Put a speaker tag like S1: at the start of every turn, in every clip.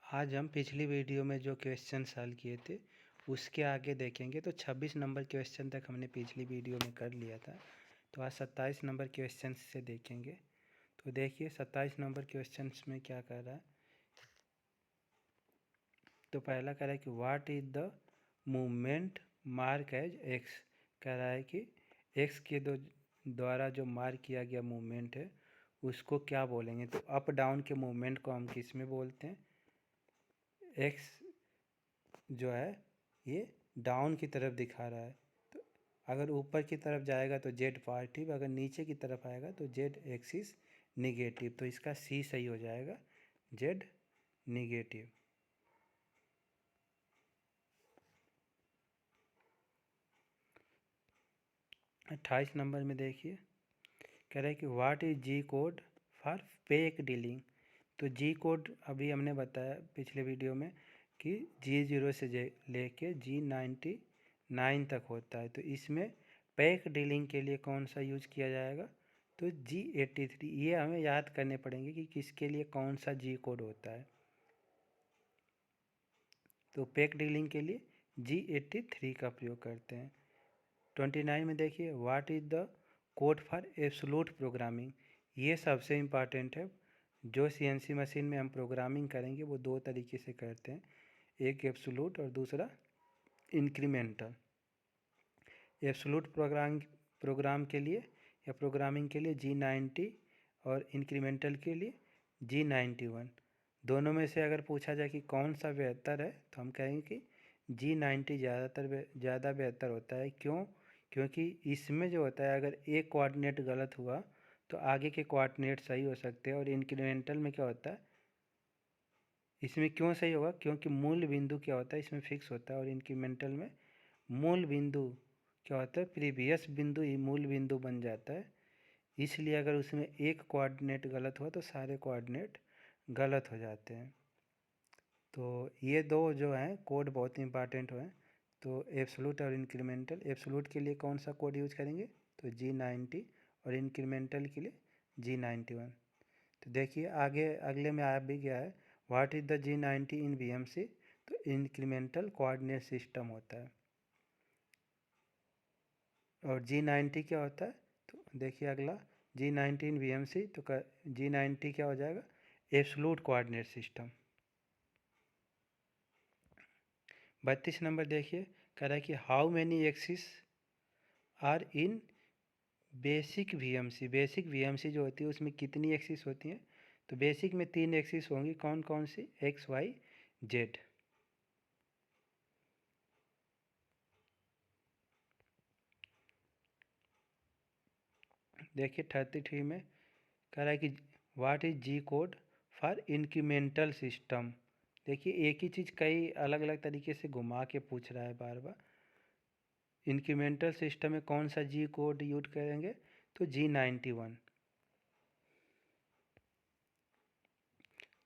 S1: आज हम पिछली वीडियो में जो क्वेश्चन सॉल्व किए थे उसके आगे देखेंगे। तो 26 नंबर क्वेश्चन तक हमने पिछली वीडियो में कर लिया था। तो आज 27 नंबर क्वेश्चन से देखेंगे। तो देखिए 27 नंबर क्वेश्चन में क्या कर रहा है। तो पहला कह रहा है कि what is the movement mark as X. कह रहा है कि एक्स के द्वारा जो मार्क किया गया मूवमेंट है उसको क्या बोलेंगे। तो अप डाउन के मूवमेंट को हम किस में बोलते हैं। एक्स जो है ये डाउन की तरफ दिखा रहा है। तो अगर ऊपर की तरफ जाएगा तो जेड पॉजिटिव, अगर नीचे की तरफ आएगा तो जेड एक्सिस निगेटिव। तो इसका सी सही हो जाएगा, जेड निगेटिव। अट्ठाईस नंबर में देखिए कह रहा है कि what is G code for peck drilling. तो जी कोड अभी हमने बताया पिछले वीडियो में कि G0 से लेके G99 तक होता है। तो इसमें पैक डीलिंग के लिए कौन सा यूज किया जाएगा। तो G83। ये हमें याद करने पड़ेंगे कि किसके लिए कौन सा जी कोड होता है। तो पैक डीलिंग के लिए G83 का प्रयोग करते हैं। 29 में देखिए what is the code for absolute programming. ये सबसे इम्पॉर्टेंट है। जो CNC मशीन में हम प्रोग्रामिंग करेंगे वो दो तरीके से करते हैं, एक एब्सोल्यूट और दूसरा इंक्रीमेंटल। एब्सोल्यूट प्रोग्राम के लिए या प्रोग्रामिंग के लिए G90 और इंक्रीमेंटल के लिए G91। दोनों में से अगर पूछा जाए कि कौन सा बेहतर है तो हम कहेंगे कि G90 ज़्यादा बेहतर होता है। क्यों? क्योंकि इसमें जो होता है अगर एक कोऑर्डिनेट गलत हुआ तो आगे के कोऑर्डिनेट सही हो सकते हैं। और इंक्रीमेंटल में क्या होता है, इसमें क्यों सही होगा, क्योंकि मूल बिंदु क्या होता है इसमें फिक्स होता है। और इंक्रीमेंटल में मूल बिंदु क्या होता है, प्रीवियस बिंदु ही मूल बिंदु बन जाता है। इसलिए अगर उसमें एक कोऑर्डिनेट गलत हुआ तो सारे कोऑर्डिनेट गलत हो जाते हैं। तो ये दो जो हैं कोड बहुत इंपॉर्टेंट हैं। तो एब्सोल्यूट और इंक्रीमेंटल, एब्सोल्यूट के लिए कौन सा कोड यूज करेंगे तो G90 और इंक्रीमेंटल के लिए G91। तो देखिए आगे अगले में आ भी गया है what is the G90 in VMC। तो इंक्रीमेंटल कोऑर्डिनेट सिस्टम होता है। और G90 क्या होता है तो देखिए अगला G90 इन VMC। तो G90 क्या हो जाएगा, एब्सोल्यूट कोऑर्डिनेट सिस्टम। 32 नंबर देखिए कह रहा है कि how many axis are in basic VMC। Basic VMC जो होती है उसमें कितनी एक्सिस होती हैं। तो बेसिक में 3 एक्सिस होंगी, कौन कौन सी, एक्स वाई जेड। देखिए 33 में कह रहा है कि what is G code for incremental system. देखिए एक ही चीज़ कई अलग अलग तरीके से घुमा के पूछ रहा है बार बार। इंक्रीमेंटल सिस्टम में कौन सा जी कोड यूज करेंगे तो G91।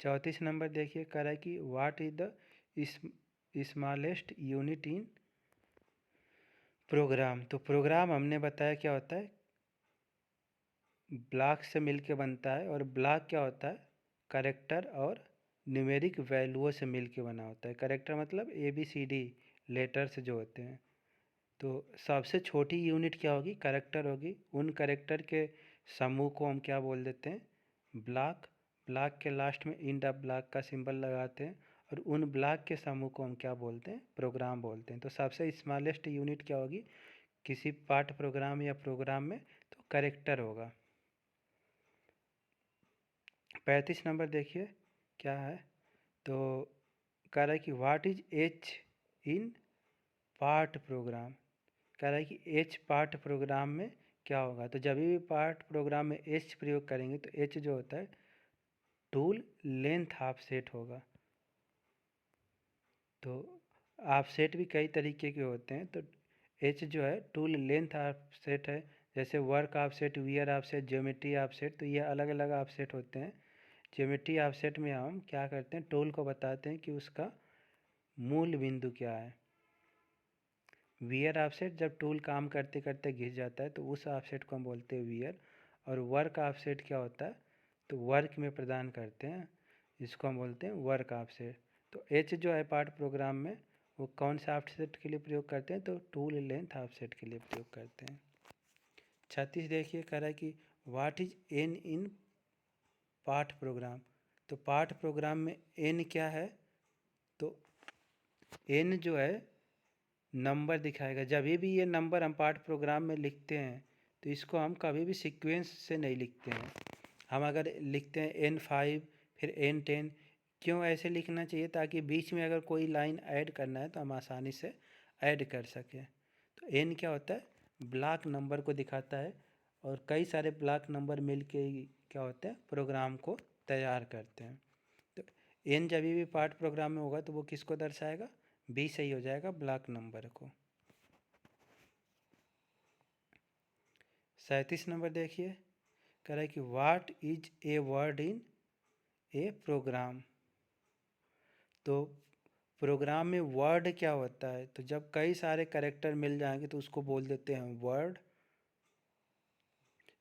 S1: 34 नंबर देखिए कह रहा है कि what is the smallest unit in program. तो प्रोग्राम हमने बताया क्या होता है, ब्लॉक से मिलके बनता है। और ब्लॉक क्या होता है, कैरेक्टर और न्यूमेरिक वैल्यूओं से मिलके बना होता है। कैरेक्टर मतलब ABCD लेटर्स जो होते हैं। तो सबसे छोटी यूनिट क्या होगी, कैरेक्टर होगी। उन कैरेक्टर के समूह को हम क्या बोल देते हैं, ब्लॉक। ब्लॉक के लास्ट में इंड ऑफ ब्लॉक का सिंबल लगाते हैं। और उन ब्लॉक के समूह को हम क्या बोलते हैं, प्रोग्राम बोलते हैं। तो सबसे स्मॉलेस्ट यूनिट क्या होगी किसी पार्ट प्रोग्राम या प्रोग्राम में, तो कैरेक्टर होगा। 35 नंबर देखिए क्या है। तो कह रहा है कि what is H in part programme. कह रहा है कि H पार्ट प्रोग्राम में क्या होगा। तो जब भी पार्ट प्रोग्राम में H प्रयोग करेंगे तो H जो होता है टूल लेंथ ऑफसेट होगा। तो ऑफसेट भी कई तरीके के होते हैं। तो H जो है टूल लेंथ ऑफसेट है, जैसे work offset, wear offset, geometry offset. तो ये अलग अलग ऑफसेट होते हैं। ज्योमेट्री ऑफसेट में हम क्या करते हैं, टूल को बताते हैं कि उसका मूल बिंदु क्या है। वियर ऑफसेट जब टूल काम करते करते घिस जाता है तो उस ऑफसेट को हम बोलते हैं वियर। और वर्क ऑफसेट क्या होता है, तो वर्क में प्रदान करते हैं, इसको हम बोलते हैं वर्क ऑफसेट। तो एच जो है पार्ट प्रोग्राम में वो कौन से ऑफसेट के लिए प्रयोग करते हैं, तो टूल लेंथ ऑफसेट के लिए प्रयोग करते हैं। 36 देखिए कह रहा है कि what is an in part programme. तो पार्ट प्रोग्राम में एन क्या है, तो एन जो है नंबर दिखाएगा। जब भी ये नंबर हम पार्ट प्रोग्राम में लिखते हैं तो इसको हम कभी भी सीक्वेंस से नहीं लिखते हैं। हम अगर लिखते हैं N5 फिर N10, क्यों ऐसे लिखना चाहिए, ताकि बीच में अगर कोई लाइन ऐड करना है तो हम आसानी से ऐड कर सकें। तो N क्या होता है, ब्लॉक नंबर को दिखाता है, और कई सारे ब्लॉक नंबर मिल के क्या होते हैं, प्रोग्राम को तैयार करते हैं। तो N जब भी पार्ट प्रोग्राम में होगा तो वो किसको दर्शाएगा, बी सही हो जाएगा, ब्लॉक नंबर को। 37 नंबर देखिए कह रहा है कि what is a word in a program. तो प्रोग्राम में वर्ड क्या होता है, तो जब कई सारे कैरेक्टर मिल जाएंगे तो उसको बोल देते हैं वर्ड।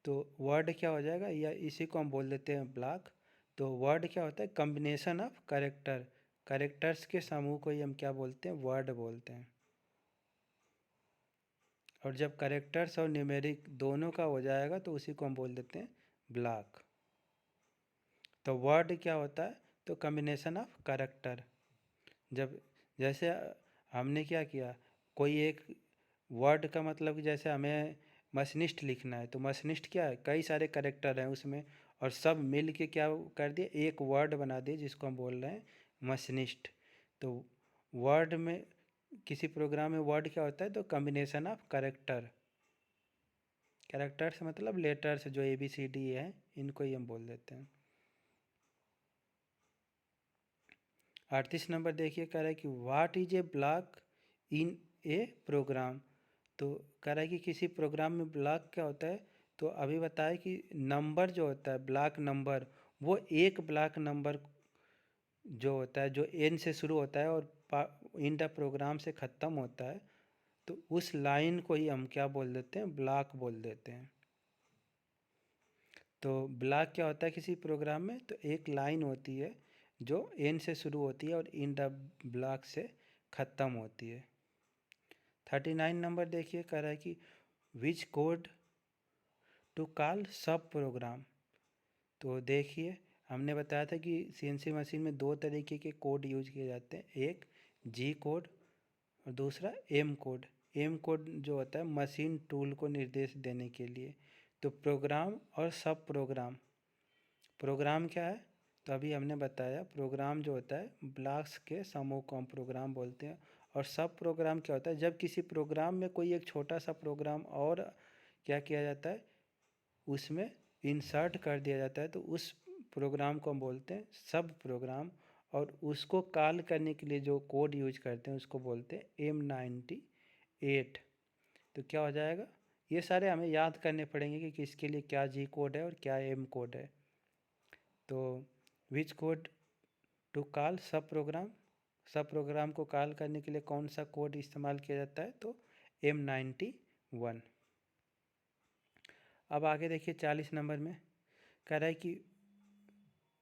S1: तो वर्ड क्या हो जाएगा, या इसी को हम बोल देते हैं ब्लॉक। तो वर्ड क्या होता है, कॉम्बिनेशन ऑफ कैरेक्टर्स के समूह को ही हम क्या बोलते हैं, वर्ड बोलते हैं। और जब कैरेक्टर्स और न्यूमेरिक दोनों का हो जाएगा तो उसी को हम बोल देते हैं ब्लॉक। तो वर्ड क्या होता है, तो कॉम्बिनेशन ऑफ कैरेक्टर। जब जैसे हमने क्या किया, कोई एक वर्ड का मतलब कि जैसे हमें मशीनिस्ट लिखना है, तो मशीनिस्ट क्या है, कई सारे कैरेक्टर हैं उसमें, और सब मिल के क्या कर दिए, एक वर्ड बना दिए जिसको हम बोल रहे हैं मशीनिस्ट। तो वर्ड में किसी प्रोग्राम में वर्ड क्या होता है, तो कॉम्बिनेशन ऑफ कैरेक्टर्स मतलब लेटर्स जो ABCD है, इनको ही हम बोल देते हैं। 38 नंबर देखिए कह रहा है कि what is a block in a program. तो कह रहा है कि किसी प्रोग्राम में ब्लॉक क्या होता है, तो अभी बताया कि नंबर जो होता है, ब्लॉक नंबर, वो एक ब्लॉक नंबर जो होता है, जो N से शुरू होता है और इन द प्रोग्राम से ख़त्म होता है, तो उस लाइन को ही हम क्या बोल देते हैं, ब्लॉक बोल देते हैं। तो ब्लॉक क्या होता है किसी प्रोग्राम में, तो एक लाइन होती है जो N से शुरू होती है और इन द ब्लॉक से ख़त्म होती है। 39 नंबर देखिए कह रहा है कि विच कोड टू कॉल सब प्रोग्राम। तो देखिए हमने बताया था कि CNC मशीन में दो तरीके के कोड यूज किए जाते हैं, एक G कोड और दूसरा M कोड। M कोड जो होता है मशीन टूल को निर्देश देने के लिए। तो प्रोग्राम और सब प्रोग्राम क्या है, तो अभी हमने बताया प्रोग्राम जो होता है ब्लॉक्स के समूह को हम प्रोग्राम बोलते हैं। और सब प्रोग्राम क्या होता है, जब किसी प्रोग्राम में कोई एक छोटा सा प्रोग्राम और क्या किया जाता है, उसमें इंसर्ट कर दिया जाता है, तो उस प्रोग्राम को हम बोलते हैं सब प्रोग्राम। और उसको कॉल करने के लिए जो कोड यूज करते हैं उसको बोलते हैं M98। तो क्या हो जाएगा, ये सारे हमें याद करने पड़ेंगे कि किसके लिए क्या G कोड है और क्या M कोड है। तो विच कोड टू कॉल सब प्रोग्राम को कॉल करने के लिए कौन सा कोड इस्तेमाल किया जाता है, तो M91। अब आगे देखिए 40 नंबर में कह रहा है कि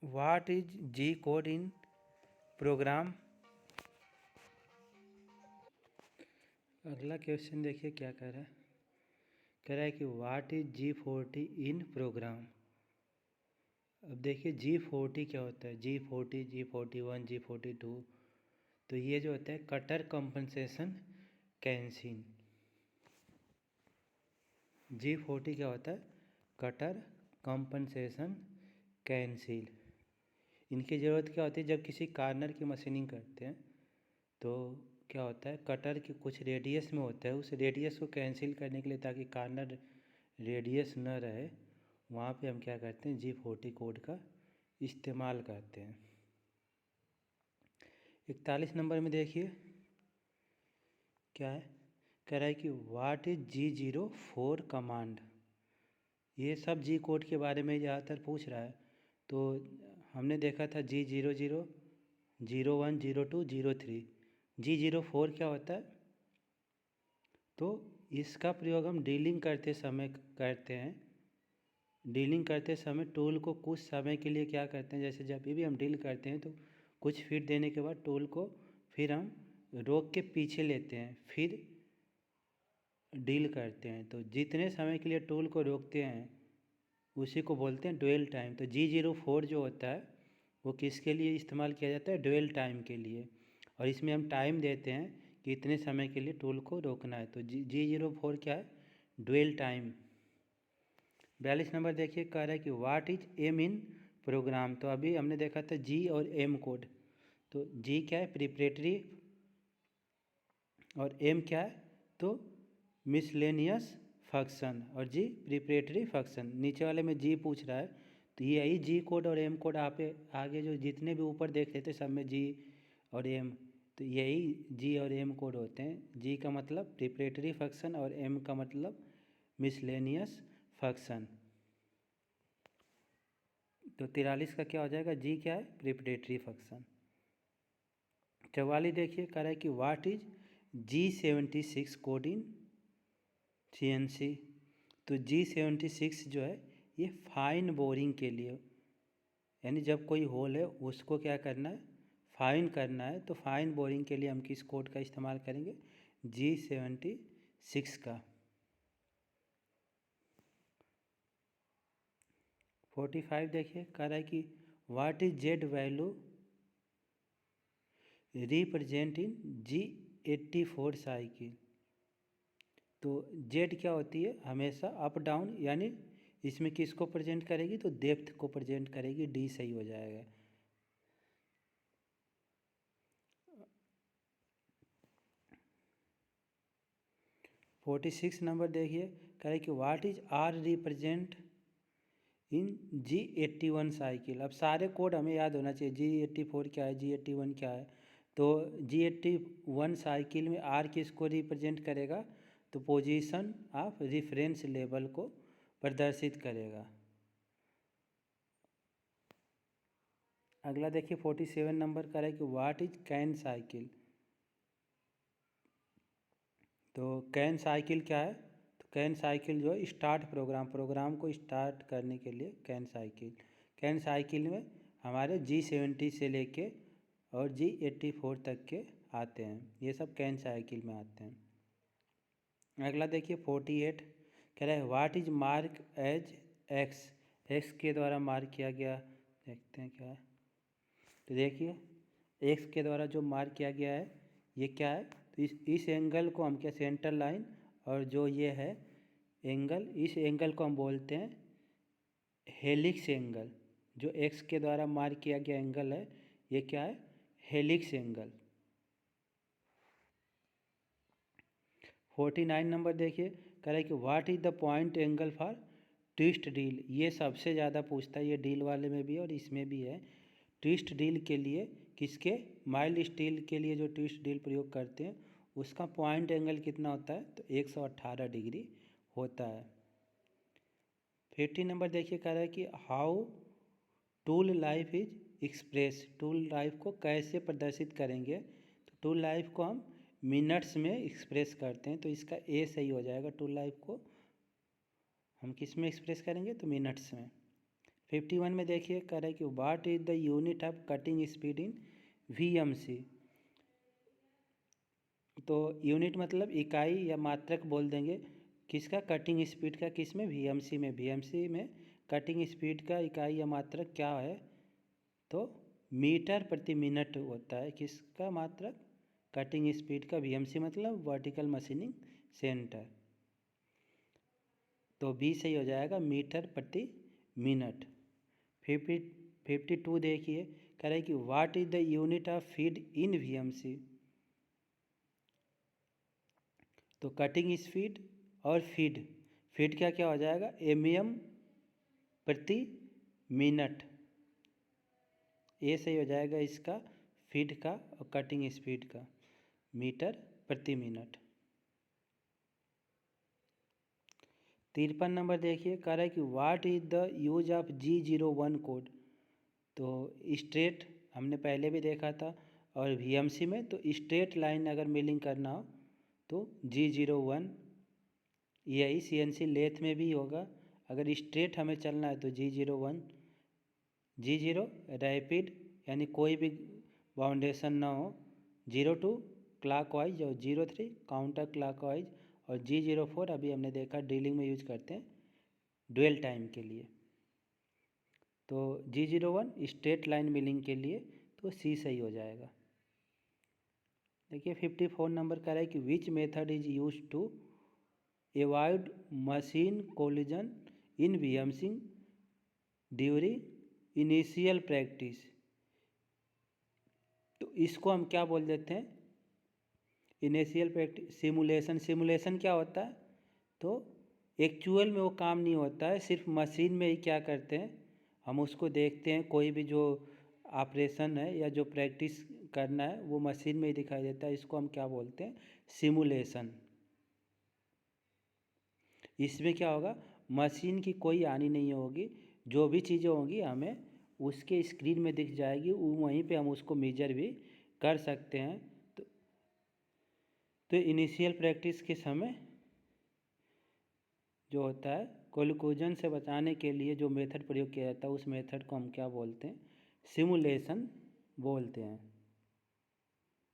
S1: what is G code in program. अगला क्वेश्चन देखिए क्या कह रहा है कि what is G40 in programme. अब देखिए G40 क्या होता है, G40, G41, G42। तो ये जो होता है कटर कंपनसेशन कैंसिल। G40 क्या होता है, कटर कंपनसेशन कैंसिल। इनकी ज़रूरत क्या होती है, जब किसी कार्नर की मशीनिंग करते हैं तो क्या होता है, कटर की कुछ रेडियस में होता है, उस रेडियस को कैंसिल करने के लिए, ताकि कार्नर रेडियस न रहे, वहाँ पे हम क्या करते हैं, G40 कोड का इस्तेमाल करते हैं। 41 नंबर में देखिए क्या है, कह रहा है कि व्हाट इज G04 कमांड। ये सब G कोड के बारे में ज़्यादातर पूछ रहा है। तो हमने देखा था G00, 01, 02, 03। G04 क्या होता है, तो इसका प्रयोग हम डीलिंग करते समय करते हैं। डीलिंग करते समय टूल को कुछ समय के लिए क्या करते हैं, जैसे जब भी हम डील करते हैं तो कुछ फीट देने के बाद टूल को फिर हम रोक के पीछे लेते हैं, फिर डील करते हैं। तो जितने समय के लिए टूल को रोकते हैं उसी को बोलते हैं ड्वेल टाइम। तो G04 जो होता है वो किसके लिए इस्तेमाल किया जाता है? ड्वेल टाइम के लिए। और इसमें हम टाइम देते हैं कि इतने समय के लिए टूल को रोकना है। तो G04 क्या है? Dwell time. 42 नंबर देखिए, कह रहा है कि what is M in program. तो अभी हमने देखा था जी और एम कोड। तो जी क्या है? प्रिपरेटरी, और एम क्या है? तो मिसलेनियस फंक्शन, और जी प्रिपरेटरी फंक्शन। नीचे वाले में जी पूछ रहा है, तो यही जी कोड और एम कोड आप आगे जो जितने भी ऊपर देख रहे थे सब में जी और एम, तो यही जी और एम कोड होते हैं। जी का मतलब प्रिपरेटरी फंक्शन और एम का मतलब मिसलेनियस फंक्शन। तो 43 का क्या हो जाएगा? जी क्या है? Preparatory function. 44 देखिए, कह रहा है कि what is G76 code in CNC। तो G76 जो है ये फाइन बोरिंग के लिए, यानी जब कोई होल है उसको क्या करना है? फाइन करना है। तो फाइन बोरिंग के लिए हम किस कोड का इस्तेमाल करेंगे? G76 का। 45 देखिए, कह रहा है कि what is Z value represent in G84 cycle. तो जेड क्या होती है? हमेशा अप डाउन, यानी इसमें किसको प्रेजेंट करेगी? तो डेप्थ को प्रेजेंट करेगी। डी सही हो जाएगा। 46 नंबर देखिए, कह रहे कि what is R represent in G81 cycle. अब सारे कोड हमें याद होना चाहिए। G84 क्या है, G81 क्या है। तो G81 साइकिल में आर किसको रिप्रेजेंट करेगा? तो पोजीशन ऑफ रेफरेंस लेवल को प्रदर्शित करेगा। अगला देखिए 47 नंबर का है कि व्हाट इज कैन साइकिल। तो कैन साइकिल क्या है? तो कैन साइकिल जो है स्टार्ट प्रोग्राम को स्टार्ट करने के लिए कैन साइकिल में हमारे G70 से लेके और G84 तक के आते हैं। ये सब कैन साइकिल में आते हैं। अगला देखिए 48, कह रहा है what is mark as X. X के द्वारा मार्क किया गया, देखते हैं क्या है। तो देखिए एक्स के द्वारा जो मार्क किया गया है ये क्या है? तो इस एंगल को हम क्या, सेंटर लाइन, और जो ये है एंगल, इस एंगल को हम बोलते हैं हेलिक्स एंगल। जो एक्स के द्वारा मार्क किया गया एंगल है ये क्या है? Helix angle. 49 नंबर देखिए, कह रहा है कि what is the point angle for twist deal. ये सबसे ज़्यादा पूछता है, ये डील वाले में भी है और इसमें भी है। ट्विस्ट डील के लिए किसके? माइल्ड स्टील के लिए जो ट्विस्ट डील प्रयोग करते हैं उसका पॉइंट एंगल कितना होता है? तो 118 डिग्री होता है। 50 नंबर देखिए, कह रहा है कि how tool life is express. Tool life को कैसे प्रदर्शित करेंगे? तो टूल लाइफ को हम मिनट्स में एक्सप्रेस करते हैं। तो इसका ए सही हो जाएगा। टूल लाइफ को हम किस में एक्सप्रेस करेंगे? तो मिनट्स में। 51 में देखिए, कह रहा है कि what is the unit of cutting speed in VMC। तो यूनिट मतलब इकाई या मात्रक बोल देंगे किसका? कटिंग स्पीड का। किस में? VMC में। VMC में कटिंग स्पीड का इकाई या मात्रक क्या है? तो मीटर प्रति मिनट होता है। किसका मात्रक? कटिंग स्पीड का। VMC मतलब वर्टिकल मशीनिंग सेंटर। तो बी सही हो जाएगा, मीटर प्रति मिनट। 52 देखिए, कह रहा है कि what is the unit of feed in VMC। तो कटिंग स्पीड और फीड क्या क्या हो जाएगा? mm प्रति मिनट। ये सही हो जाएगा इसका, फीड का और कटिंग स्पीड का, मीटर प्रति मिनट। 53 नंबर देखिए, कह रहा है कि what is the use of G01 code. तो स्ट्रेट हमने पहले भी देखा था, और VMC में तो स्ट्रेट लाइन अगर मिलिंग करना हो तो G01, यही CNC लेथ में भी होगा। अगर स्ट्रेट हमें चलना है तो G01। G0 रैपिड, यानी कोई भी बाउंडेशन ना हो, 0 2 क्लॉकवाइज और 0 3 काउंटर क्लॉकवाइज, और G04 अभी हमने देखा ड्रिलिंग में यूज करते हैं ड्वेल टाइम के लिए। तो G01 स्ट्रेट लाइन मिलिंग के लिए, तो C सही हो जाएगा। देखिए 54 नंबर कह रहा है कि which method is use to avoid machine collision in VMC during initial practice. तो इसको हम क्या बोल देते हैं, इनिशियल प्रैक्टिस सिमुलेशन। सिमुलेशन क्या होता है, तो एक्चुअल में वो काम नहीं होता है, सिर्फ मशीन में ही क्या करते हैं हम उसको देखते हैं, कोई भी जो ऑपरेशन है या जो प्रैक्टिस करना है वो मशीन में ही दिखाई देता है, इसको हम क्या बोलते हैं, सिमुलेशन। इसमें क्या होगा, मशीन की कोई हानि नहीं होगी, जो भी चीज़ें होंगी हमें उसके स्क्रीन में दिख जाएगी, वहीं पे हम उसको मेजर भी कर सकते हैं। तो इनिशियल प्रैक्टिस के समय जो होता है कोलिजन से बचाने के लिए जो मेथड प्रयोग किया जाता है, उस मेथड को हम क्या बोलते हैं, सिमुलेशन बोलते हैं।